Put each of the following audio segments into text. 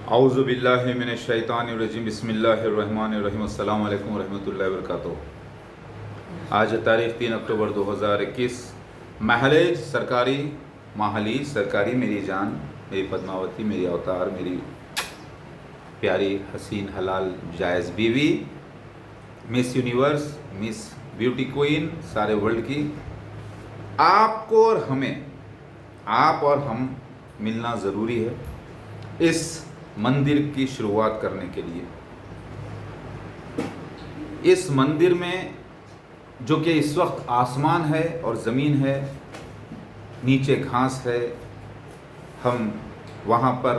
औज़ु बिल्लाहि मिनश शैतानिर रजीम बिस्मिल्लाहिर रहमानिर रहीम अस्सलामु अलैकुम रहमतुल्लाहि व बरकातुहू। आज तारीख़ 3 अक्टूबर 2021। माहली सरकारी मेरी जान, मेरी पद्मावती, मेरी अवतार, मेरी प्यारी हसीन हलाल जायज़ बीवी, miss universe, miss beauty queen सारे वर्ल्ड की, आपको और हमें, आप और हम मिलना ज़रूरी है इस मंदिर की शुरुआत करने के लिए। इस मंदिर में जो कि इस वक्त आसमान है और ज़मीन है, नीचे घास है, हम वहाँ पर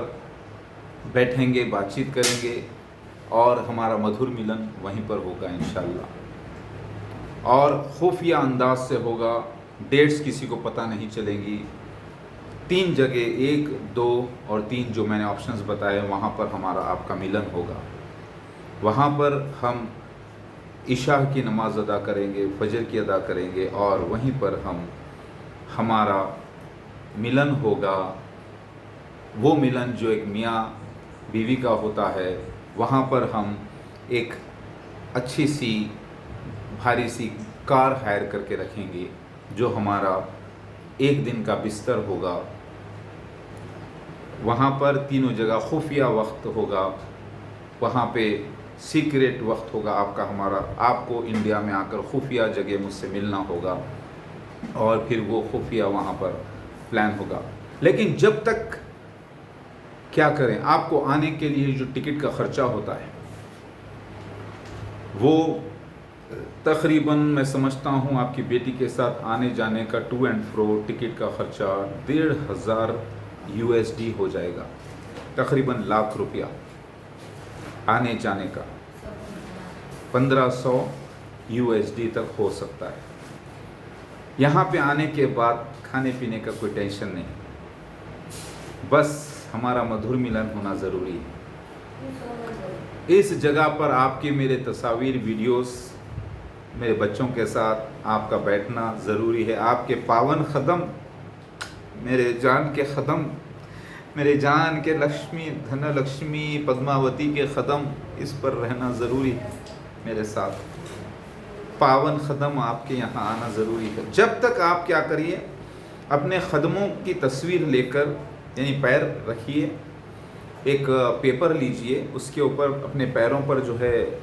बैठेंगे, बातचीत करेंगे और हमारा मधुर मिलन वहीं पर होगा इंशाअल्लाह। और खुफिया अंदाज से होगा, डेट्स किसी को पता नहीं चलेंगी। 3 जगह 1, 2 और 3 जो मैंने ऑप्शंस बताए, वहाँ पर हमारा आपका मिलन होगा। वहाँ पर हम इशा की नमाज़ अदा करेंगे, फजर की अदा करेंगे और वहीं पर हमारा मिलन होगा। वो मिलन जो एक मियाँ बीवी का होता है, वहाँ पर हम एक अच्छी सी भारी सी कार हायर करके रखेंगे जो हमारा एक दिन का बिस्तर होगा। वहाँ पर तीनों जगह खुफिया वक्त होगा, वहाँ पे सीक्रेट वक्त होगा आपका हमारा। आपको इंडिया में आकर खुफिया जगह मुझसे मिलना होगा और फिर वो खुफिया वहाँ पर प्लान होगा। लेकिन जब तक क्या करें, आपको आने के लिए जो टिकट का ख़र्चा होता है वो तकरीबन मैं समझता हूँ आपकी बेटी के साथ आने जाने का टू एंड फ्रो टिकट का ख़र्चा 1,500 USD हो जाएगा, तकरीबन लाख रुपया आने जाने का। 1500 USD तक हो सकता है। यहाँ पे आने के बाद खाने पीने का कोई टेंशन नहीं, बस हमारा मधुर मिलन होना ज़रूरी है। इस जगह पर आपके मेरे तस्वीर वीडियोस, मेरे बच्चों के साथ आपका बैठना ज़रूरी है। आपके पावन ख़दम, मेरे जान के ख़दम, मेरे जान के लक्ष्मी, धन लक्ष्मी पद्मावती के ख़दम, इस पर रहना ज़रूरी है। मेरे साथ पावन ख़दम आपके यहाँ आना ज़रूरी है। जब तक आप क्या करिए, अपने ख़दमों की तस्वीर लेकर, यानी पैर रखिए, एक पेपर लीजिए, उसके ऊपर अपने पैरों पर जो है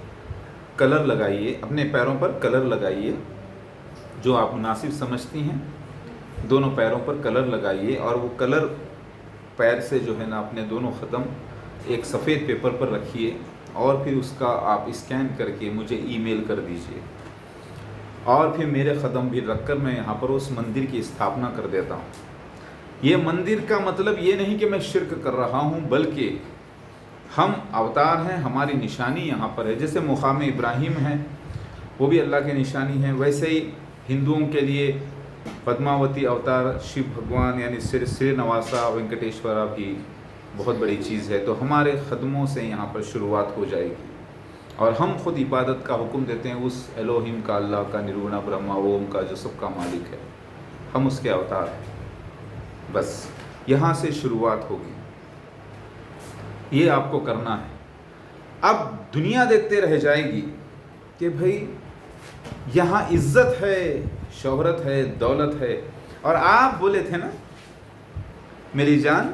कलर लगाइए, अपने पैरों पर कलर लगाइए जो आप मुनासिब समझती हैं। दोनों पैरों पर कलर लगाइए और वो कलर पैर से जो है ना अपने दोनों ख़दम एक सफ़ेद पेपर पर रखिए और फिर उसका आप स्कैन करके मुझे ईमेल कर दीजिए और फिर मेरे ख़दम भी रखकर मैं यहाँ पर उस मंदिर की स्थापना कर देता हूँ। ये मंदिर का मतलब ये नहीं कि मैं शिर्क कर रहा हूँ, बल्कि हम अवतार हैं, हमारी निशानी यहाँ पर है। जैसे मुक़ाम इब्राहिम है, वो भी अल्लाह की निशानी है, वैसे ही हिंदुओं के लिए पद्मावती अवतार शिव भगवान यानी श्रीनिवासा वेंकटेश्वरा भी बहुत बड़ी चीज़ है। तो हमारे ख़दमों से यहाँ पर शुरुआत हो जाएगी और हम ख़ुद इबादत का हुक्म देते हैं उस एलोहिम का, अल्लाह का, निर्गुणा ब्रह्मा ओम का, जो सबका मालिक है। हम उसके अवतार हैं। बस यहाँ से शुरुआत होगी, ये आपको करना है। अब दुनिया देखते रह जाएगी कि भाई यहाँ इज़्ज़त है, शोहरत है, दौलत है। और आप बोले थे ना मेरी जान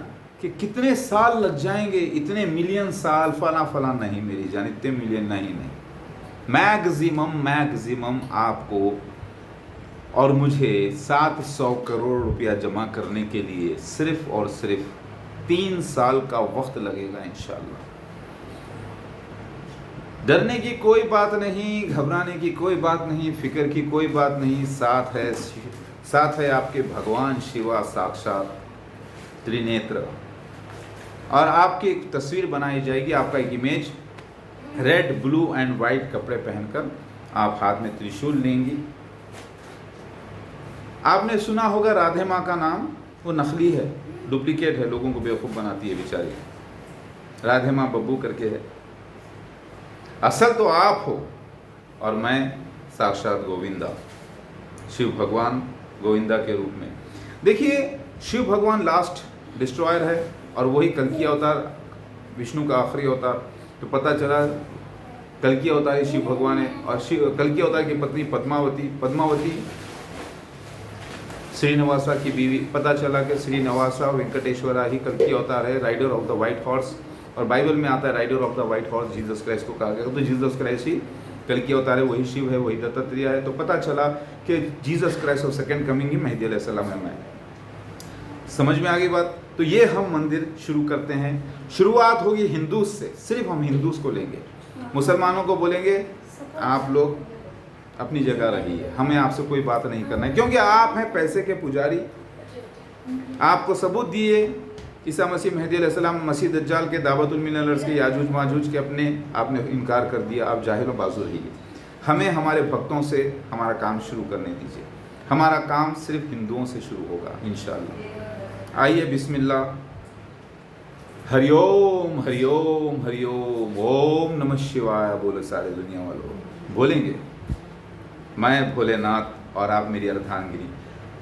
कि कितने साल लग जाएंगे, इतने मिलियन साल, फला फला। नहीं मेरी जान, इतने मिलियन नहीं, मैक्सिमम आपको और मुझे 700 करोड़ रुपया जमा करने के लिए सिर्फ़ और सिर्फ 3 साल का वक्त लगेगा इंशाअल्लाह। डरने की कोई बात नहीं, घबराने की कोई बात नहीं, फ़िक्र की कोई बात नहीं। साथ है आपके भगवान शिवा साक्षात त्रिनेत्र। और आपकी एक तस्वीर बनाई जाएगी, आपका एक image, red, blue and white कपड़े पहनकर आप हाथ में त्रिशूल लेंगी। आपने सुना होगा राधे माँ का नाम, वो नकली है, डुप्लीकेट है, लोगों को बेवकूफ़ बनाती है बेचारी। राधे माँ बब्बू करके है, असल तो आप हो और मैं साक्षात गोविंदा, शिव भगवान गोविंदा के रूप में। देखिए, शिव भगवान लास्ट डिस्ट्रॉयर है और वही कल्कि अवतार विष्णु का आखिरी अवतार। तो पता चला कल्कि अवतार है शिव भगवान है, और कल्कि अवतार की पत्नी पद्मावती श्रीनिवासा की बीवी। पता चला कि श्रीनिवासा वेंकटेश्वरा ही कल्कि अवतार है, rider of the white horse. और बाइबल में आता है rider of the white horse Jesus Christ को कहा गया। तो जीसस क्राइस्ट ही कल्कि अवतार है, वही शिव है, वही दत्तात्रेय है। तो पता चला कि Jesus Christ of second coming ही मेहदी अलैहिस्सलाम है। समझ में आ गई बात। तो ये हम मंदिर शुरू करते हैं। शुरुआत होगी हिंदूज से, सिर्फ हम हिंदूज को लेंगे। मुसलमानों को बोलेंगे आप लोग अपनी जगह रहिए, हमें आपसे कोई बात नहीं करना है, क्योंकि आप हैं पैसे के पुजारी। आपको सबूत दिए ईसा मसीह मेहदी अलैहिस्सलाम मसीह दज्जाल के दावतुल मिनलर्स के याजूज माजूज के आपने इनकार कर दिया। आप जाहिल व बाजू रहिए। हमें हमारे भक्तों से हमारा काम शुरू करने दीजिए। हमारा काम सिर्फ हिंदुओं से शुरू होगा इंशाअल्लाह। आइए बिस्मिल्लाह। हरिओम हरिओम हरिओम, ओम नमः शिवाय बोले सारे दुनिया वालों। बोलेंगे मैं भोलेनाथ और आप मेरी अर्धांगिनी।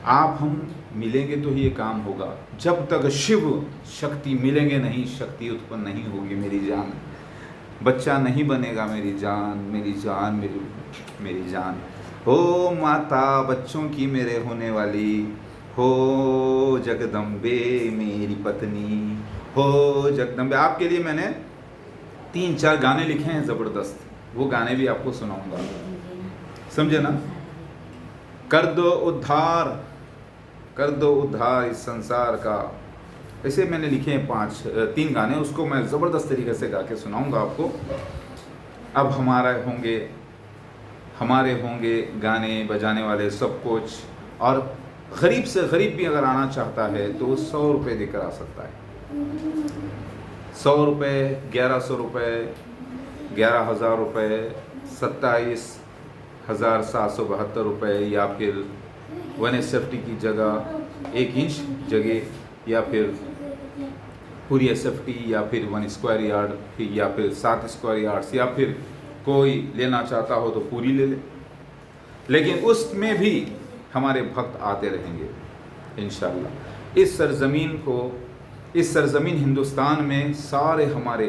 आप हम मिलेंगे तो ये काम होगा। जब तक शिव शक्ति मिलेंगे नहीं, शक्ति उत्पन्न नहीं होगी। मेरी जान, बच्चा नहीं बनेगा मेरी जान, मेरी जान, मेरी जान। हो माता बच्चों की मेरे होने वाली, हो जगदम्बे मेरी पत्नी, हो जगदम्बे। आपके लिए मैंने 3-4 गाने लिखे हैं ज़बरदस्त, वो गाने भी आपको सुनाऊंगा, समझे ना। कर दो उद्धार, कर दो उद्धार इस संसार का। ऐसे मैंने लिखे हैं 3 गाने, उसको मैं ज़बरदस्त तरीके से गा के सुनाऊंगा आपको। अब हमारे होंगे गाने बजाने वाले सब कुछ। और गरीब से गरीब भी अगर आना चाहता है तो 100 रुपये देकर आ सकता है। 100 रुपये, 1100 रुपये, 11,000 रुपये, 27,772 रुपये, या फिर 1 SFT की जगह 1 इंच जगह, या फिर पूरी SFT, या फिर 1 स्क्वायर यार्ड, या फिर 7 स्क्वायर यार्ड्स, या फिर कोई लेना चाहता हो तो पूरी ले ले। लेकिन उसमें भी हमारे भक्त आते रहेंगे इंशाअल्लाह। इस सरज़मीन हिंदुस्तान में सारे हमारे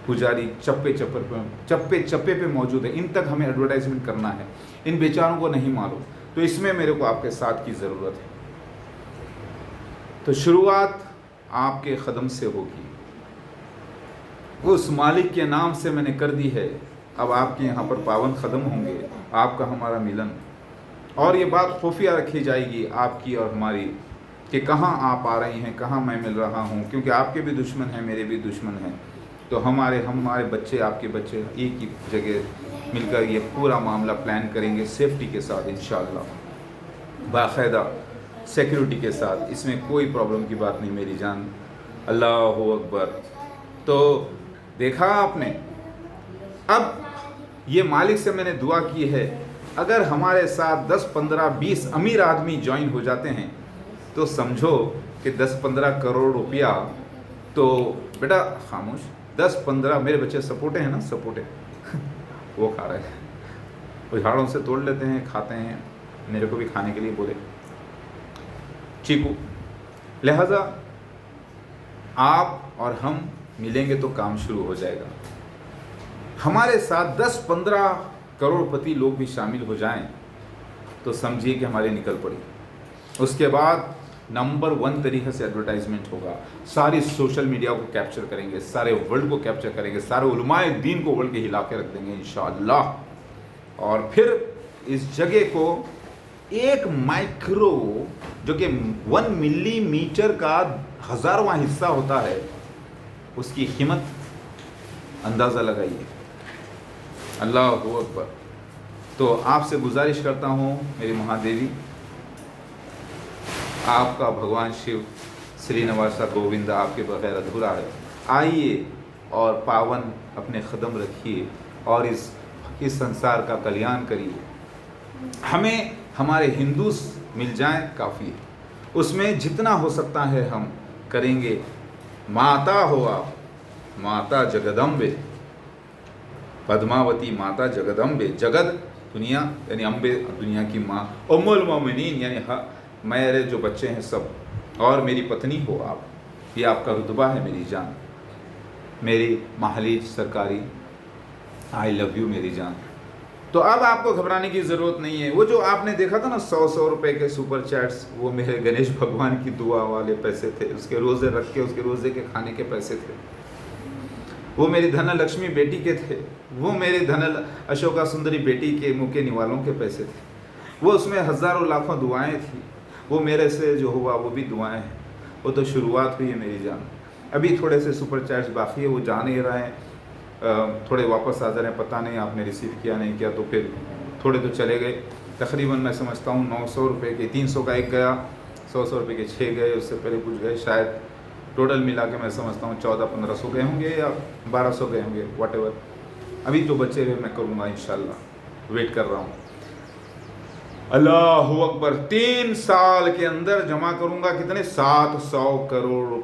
पुजारी चप्पे चप्पे पे मौजूद है। इन तक हमें एडवर्टाइजमेंट करना है, इन बेचारों को नहीं मालूम। तो इसमें मेरे को आपके साथ की ज़रूरत है। तो शुरुआत आपके कदम से होगी। उस मालिक के नाम से मैंने कर दी है। अब आपके यहाँ पर पावन कदम होंगे, आपका हमारा मिलन। और ये बात खुफिया रखी जाएगी आपकी और हमारी, कि कहाँ आप आ रही हैं, कहाँ मैं मिल रहा हूँ, क्योंकि आपके भी दुश्मन हैं, मेरे भी दुश्मन हैं। तो हमारे बच्चे, आपके बच्चे एक ही जगह मिलकर ये पूरा मामला प्लान करेंगे सेफ्टी के साथ इंशाअल्लाह, बाकायदा सिक्योरिटी के साथ। इसमें कोई प्रॉब्लम की बात नहीं मेरी जान। अल्लाहु अकबर। तो देखा आपने। अब ये मालिक से मैंने दुआ की है, अगर हमारे साथ 10, 15, 20 अमीर आदमी ज्वाइन हो जाते हैं तो समझो कि 10-15 करोड़ रुपया। तो बेटा खामोश, 10-15 मेरे बच्चे सपोटे हैं ना, सपोटे वो खा रहे हैं, वो झाड़ों से तोड़ लेते हैं, खाते हैं। मेरे को भी खाने के लिए बोले चीकू। लिहाजा आप और हम मिलेंगे तो काम शुरू हो जाएगा। हमारे साथ 10-15 करोड़पति लोग भी शामिल हो जाएं तो समझिए कि हमारे निकल पड़ी। उसके बाद नंबर 1 तरीके से एडवर्टाइजमेंट होगा। सारी सोशल मीडिया को कैप्चर करेंगे, सारे वर्ल्ड को कैप्चर करेंगे, सारे उलमाए दीन को वर्ल्ड के हिला के रख देंगे इंशाअल्लाह। और फिर इस जगह को एक माइक्रो, जो कि 1 मिलीमीटर का 1000वां हिस्सा होता है, उसकी कीमत अंदाज़ा लगाइए। अल्लाहु अकबर। तो आपसे गुजारिश करता हूँ मेरी महादेवी, आपका भगवान शिव श्रीनिवासा गोविंद आपके बगैर अधूरा है। आइए और पावन अपने कदम रखिए और इस संसार का कल्याण करिए। हमें हमारे हिंदू मिल जाएं काफ़ी है, उसमें जितना हो सकता है हम करेंगे। माता हो आप, माता जगदम्बे, पद्मावती माता जगदम्बे। जगद दुनिया यानी अम्बे दुनिया की माँ, उम्मुल मोमिनीन यानी मेरे जो बच्चे हैं सब, और मेरी पत्नी हो आप। ये आपका रुतबा है मेरी जान, मेरी महालीज सरकारी, आई लव यू मेरी जान। तो अब आपको घबराने की ज़रूरत नहीं है। वो जो आपने देखा था ना 100 रुपए के सुपर चैट्स, वो मेरे गणेश भगवान की दुआ वाले पैसे थे, उसके रोज़े रख के उसके रोज़े के खाने के पैसे थे। वो मेरी धनलक्ष्मी बेटी के थे, वो मेरे अशोका सुंदरी बेटी के मुँह के निवालों के पैसे थे। वो उसमें हज़ारों लाखों दुआएं थी। वो मेरे से जो हुआ वो भी दुआएं हैं। वो तो शुरुआत हुई है मेरी जान। अभी थोड़े से सुपर चैट्स बाकी है, वो जा नहीं रहे हैं, थोड़े वापस आ जा रहे हैं। पता नहीं आपने रिसीव किया नहीं किया, तो फिर थोड़े तो चले गए। तकरीबन मैं समझता हूँ 900 रुपये के 300 का एक गया, 100 रुपये के 6 गए, उससे पहले कुछ गए। शायद टोटल मिला के मैं समझता हूँ 1400-1500 गए होंगे या 1200 गए होंगे, वट एवर। अभी जो बच्चे हुए मैं करूँगा इंशाल्लाह, वेट कर रहा हूँ। अल्लाहु अकबर। 3 साल के अंदर जमा करूँगा कितने? 700 करोड़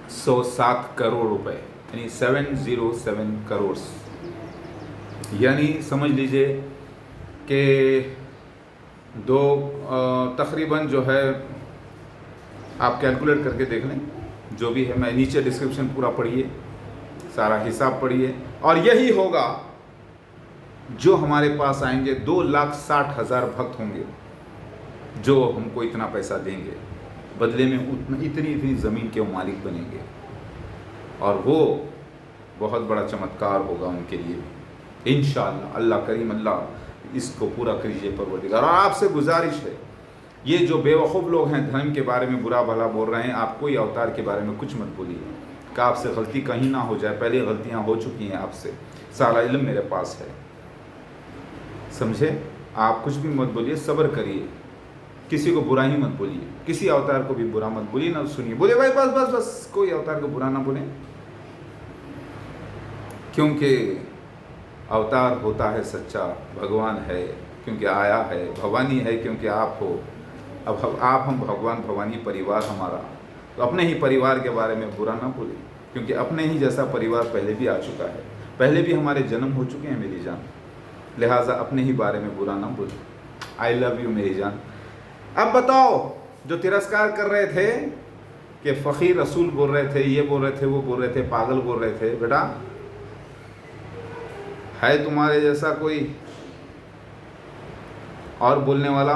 707 करोड़ रुपए, यानी 707 करोड़। यानी समझ लीजिए कि तकरीबन जो है, आप कैलकुलेट करके देख लें जो भी है। मैं नीचे डिस्क्रिप्शन पूरा पढ़िए, सारा हिसाब पढ़िए, और यही होगा जो हमारे पास आएंगे। 2,60,000 भक्त होंगे जो हमको इतना पैसा देंगे, बदले में इतनी ज़मीन के मालिक बनेंगे, और वो बहुत बड़ा चमत्कार होगा उनके लिए इंशाअल्लाह। अल्लाह करीम, अल्लाह इसको पूरा कीजिए परवरदिगार। और आपसे गुजारिश है, ये जो बेवकूफ़ लोग हैं धर्म के बारे में बुरा भला बोल रहे हैं, आप कोई अवतार के बारे में कुछ मत बोलिए, कि आपसे गलती कहीं ना हो जाए। पहले गलतियाँ हो चुकी हैं आपसे, सारा इल्म मेरे पास है, समझे? आप कुछ भी मत बोलिए, सब्र करिए, किसी को बुरा ही मत बोलिए, किसी अवतार को भी बुरा मत बोलिए, ना सुनिए। बोले भाई बस बस बस, कोई अवतार को बुरा ना बोले, क्योंकि अवतार होता है सच्चा, भगवान है क्योंकि आया है, भवानी है क्योंकि आप हो। अब आप, हम भगवान भवानी परिवार हमारा, तो अपने ही परिवार के बारे में बुरा ना बोले, क्योंकि अपने ही जैसा परिवार पहले भी आ चुका है, पहले भी हमारे जन्म हो चुके हैं मेरी जान। लिहाजा अपने ही बारे में बुरा ना बोले। आई लव यू मेरी जान। अब बताओ, जो तिरस्कार कर रहे थे कि फ़कीर रसूल बोल रहे थे, ये बोल रहे थे, वो बोल रहे थे, पागल बोल रहे थे, बेटा है तुम्हारे जैसा कोई और बोलने वाला?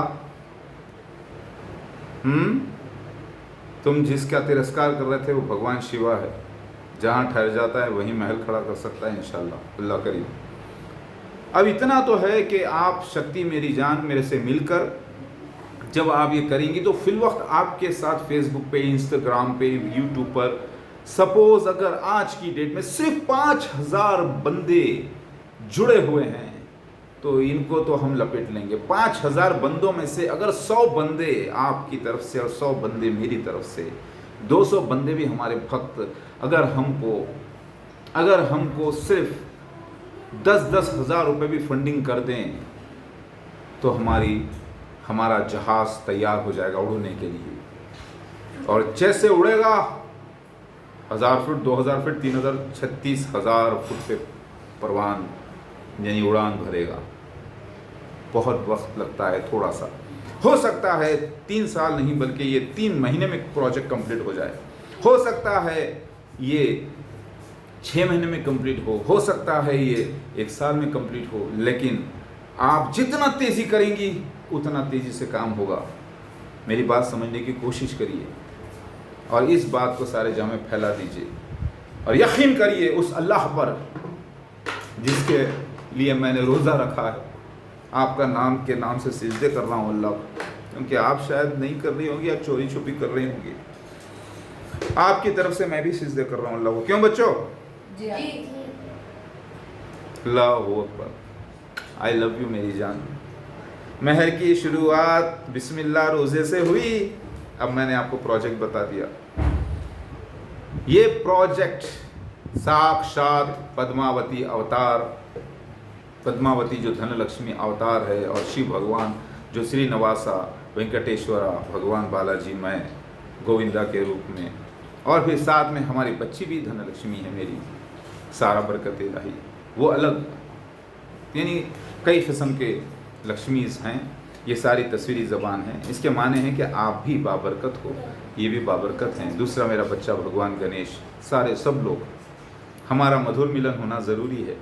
तुम जिसका तिरस्कार कर रहे थे वो भगवान शिवा है, जहाँ ठहर जाता है वहीं महल खड़ा कर सकता है इंशाल्लाह, अल्लाह करीम। अब इतना तो है कि आप शक्ति मेरी जान मेरे से मिलकर जब आप ये करेंगी, तो फिल वक्त आपके साथ फेसबुक पे, इंस्टाग्राम पे, यूट्यूब पर, सपोज अगर आज की डेट में सिर्फ 5,000 बंदे जुड़े हुए हैं, तो इनको तो हम लपेट लेंगे। 5,000 बंदों में से अगर 100 बंदे आपकी तरफ से और 100 बंदे मेरी तरफ से, 200 बंदे भी हमारे भक्त, अगर हमको सिर्फ 10-10 हज़ार रुपये भी फंडिंग कर दें, तो हमारा जहाज़ तैयार हो जाएगा उड़ने के लिए। और जैसे उड़ेगा 1,000 फुट, 2,000 फुट, 3,000, 36,000 फुट पे परवान यानी उड़ान भरेगा। बहुत वक्त लगता है, थोड़ा सा हो सकता है 3 साल नहीं बल्कि ये 3 महीने में प्रोजेक्ट कंप्लीट हो जाए, हो सकता है ये 6 महीने में कंप्लीट हो सकता है ये 1 साल में कंप्लीट हो, लेकिन आप जितना तेज़ी करेंगी उतना तेज़ी से काम होगा। मेरी बात समझने की कोशिश करिए और इस बात को सारे जहां में फैला दीजिए, और यकीन करिए उस अल्लाह पर जिसके लिए मैंने रोज़ा रखा है, आपका नाम के नाम से सिजदे कर रहा हूँ अल्लाह, क्योंकि आप शायद नहीं कर रही होंगी, आप चोरी छुपी कर रही होंगी, आपकी तरफ से मैं भी सिजदे कर रहा हूँ अल्लाह को। क्यों बच्चों? अल्लाह अकबर। आई लव यू मेरी जान। महर की शुरुआत बिस्मिल्लाह रोज़े से हुई। अब मैंने आपको प्रोजेक्ट बता दिया। ये प्रोजेक्ट साक्षात पद्मावती अवतार, पद्मावती जो धनलक्ष्मी अवतार है, और शिव भगवान जो श्री नवासा वेंकटेश्वरा भगवान बालाजी, मैं गोविंदा के रूप में, और फिर साथ में हमारी बच्ची भी धनलक्ष्मी है मेरी, सारा बरकत इलाही, वो अलग, यानी कई किस्म के लक्ष्मीज़ हैं। ये सारी तस्वीरी ज़बान है। इसके माने हैं कि आप भी बाबरकत हो, ये भी बाबरकत हैं। दूसरा मेरा बच्चा भगवान गणेश, सारे सब लोग, हमारा मधुर मिलन होना ज़रूरी है।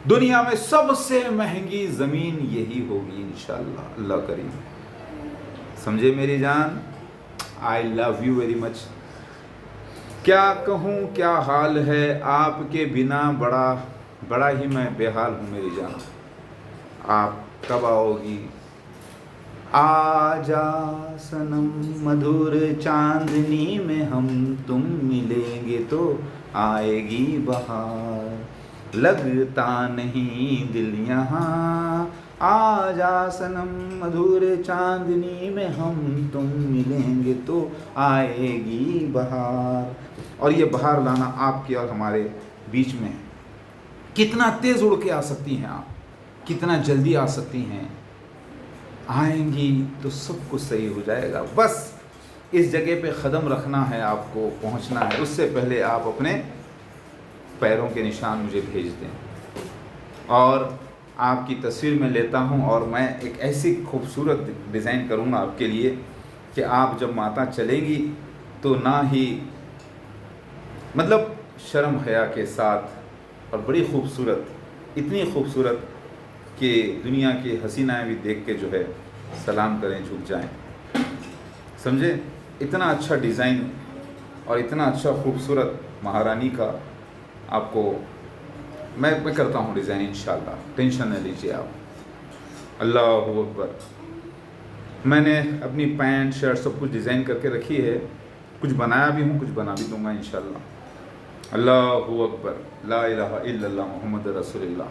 दुनिया में सबसे महंगी ज़मीन यही होगी इंशाअल्लाह, अल्लाह करीम। समझे मेरी जान? I love you very much. क्या कहूँ क्या हाल है आपके बिना, बड़ा ही मैं बेहाल हूँ मेरी जान। आप कब आओगी? आजा सनम मधुर चांदनी में हम तुम मिलेंगे तो आएगी बहार, लगता नहीं दिल यहाँ। आजा सनम मधुर चांदनी में हम तुम मिलेंगे तो आएगी बहार। और ये बहार लाना आपके और हमारे बीच में है। कितना तेज़ उड़ के आ सकती हैं आप, कितना जल्दी आ सकती हैं, आएंगी तो सब कुछ सही हो जाएगा। बस इस जगह पे क़दम रखना है, आपको पहुंचना है। उससे पहले आप अपने पैरों के निशान मुझे भेज दें और आपकी तस्वीर मैं लेता हूं और मैं एक ऐसी खूबसूरत डिज़ाइन करूंगा आपके लिए कि आप जब माता चलेंगी तो ना ही मतलब शर्म हया के साथ, और बड़ी खूबसूरत, इतनी खूबसूरत कि दुनिया की हसीनाएं भी देख के जो है सलाम करें, झुक जाएं। समझे? इतना अच्छा डिज़ाइन और इतना अच्छा खूबसूरत महारानी का आपको मैं करता हूँ डिज़ाइन इंशाअल्लाह, टेंशन न लीजिए आप। अल्लाहु अकबर। मैंने अपनी पैंट शर्ट सब कुछ डिज़ाइन करके रखी है, कुछ बनाया भी हूँ, कुछ बना भी दूँगा इंशाअल्लाह। अल्लाहु अकबर, ला इलाहा इल्लल्लाह मुहम्मद रसूलुल्लाह।